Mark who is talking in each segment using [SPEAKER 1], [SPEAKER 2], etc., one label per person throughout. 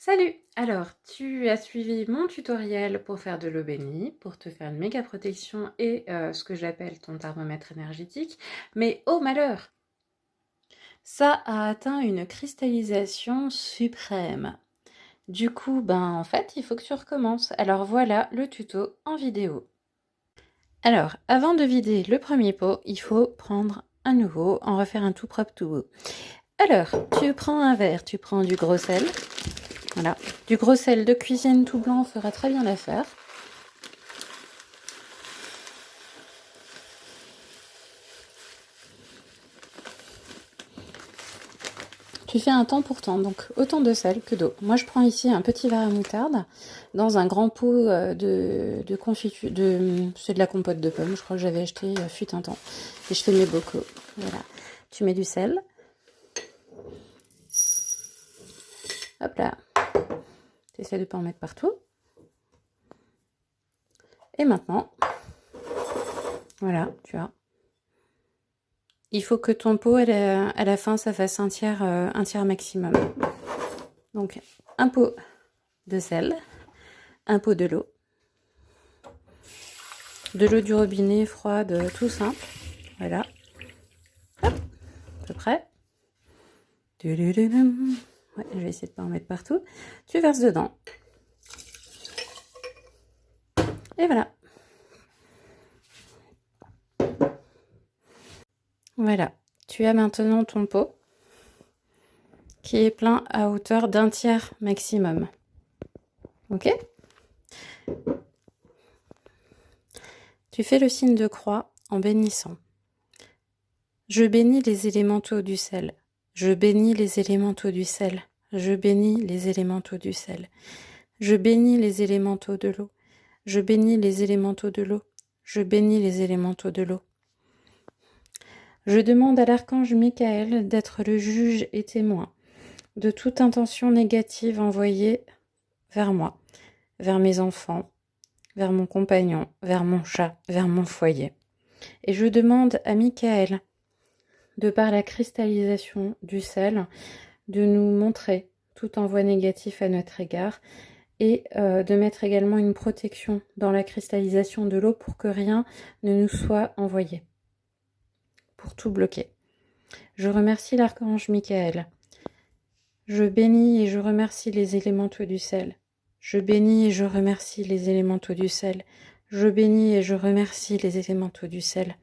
[SPEAKER 1] Salut! Alors, tu as suivi mon tutoriel pour faire de l'eau bénie, pour te faire une méga protection et ce que j'appelle ton thermomètre énergétique. Mais oh malheur! Ça a atteint une cristallisation suprême. Du coup, en fait, il faut que tu recommences. Alors voilà le tuto en vidéo. Alors, avant de vider le premier pot, il faut prendre un nouveau, en refaire un tout propre tout beau. Alors, tu prends un verre, tu prends du gros sel. Voilà, du gros sel de cuisine tout blanc fera très bien l'affaire. Tu fais un temps pour temps, donc autant de sel que d'eau. Moi, je prends ici un petit verre à moutarde dans un grand pot de confiture. C'est de la compote de pommes, je crois que j'avais acheté fut un temps. Et je fais mes bocaux. Voilà. Tu mets du sel. Hop là. Tu essaies de ne pas en mettre partout. Et maintenant, voilà, tu vois. Il faut que ton pot, à la fin, ça fasse un tiers maximum. Donc, un pot de sel, un pot de l'eau du robinet froide, tout simple. Voilà. Hop, à peu près. Ouais, je vais essayer de ne pas en mettre partout. Tu verses dedans. Et voilà. Voilà. Tu as maintenant ton pot qui est plein à hauteur d'un tiers maximum. Ok ? Tu fais le signe de croix en bénissant. Je bénis les élémentaux du sel. Je bénis les élémentaux du sel. Je bénis les élémentaux du sel. Je bénis les élémentaux de l'eau. Je bénis les élémentaux de l'eau. Je bénis les élémentaux de l'eau. Je demande à l'archange Michael d'être le juge et témoin de toute intention négative envoyée vers moi, vers mes enfants, vers mon compagnon, vers mon chat, vers mon foyer. Et je demande à Michael, de par la cristallisation du sel, de nous montrer tout envoi négatif à notre égard et de mettre également une protection dans la cristallisation de l'eau pour que rien ne nous soit envoyé, pour tout bloquer. Je remercie l'archange Michael. Je bénis et je remercie les élémentaux du sel. Je bénis et je remercie les élémentaux du sel. Je bénis et je remercie les élémentaux du sel.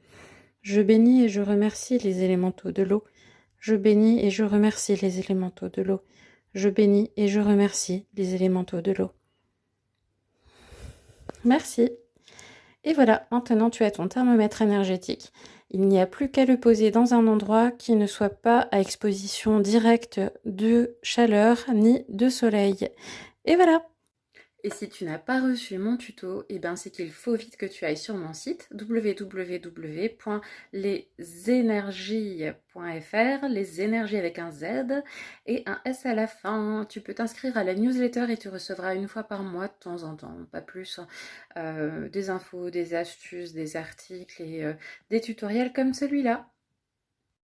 [SPEAKER 1] Je bénis et je remercie les élémentaux de l'eau. Je bénis et je remercie les élémentaux de l'eau. Je bénis et je remercie les élémentaux de l'eau. Merci. Et voilà, maintenant tu as ton thermomètre énergétique. Il n'y a plus qu'à le poser dans un endroit qui ne soit pas à exposition directe de chaleur ni de soleil. Et voilà. Et si tu n'as pas reçu mon tuto, c'est qu'il faut vite que tu ailles sur mon site www.lesénergies.fr, les énergies avec un Z et un S à la fin. Tu peux t'inscrire à la newsletter et tu recevras une fois par mois de temps en temps, pas plus, des infos, des astuces, des articles et des tutoriels comme celui-là.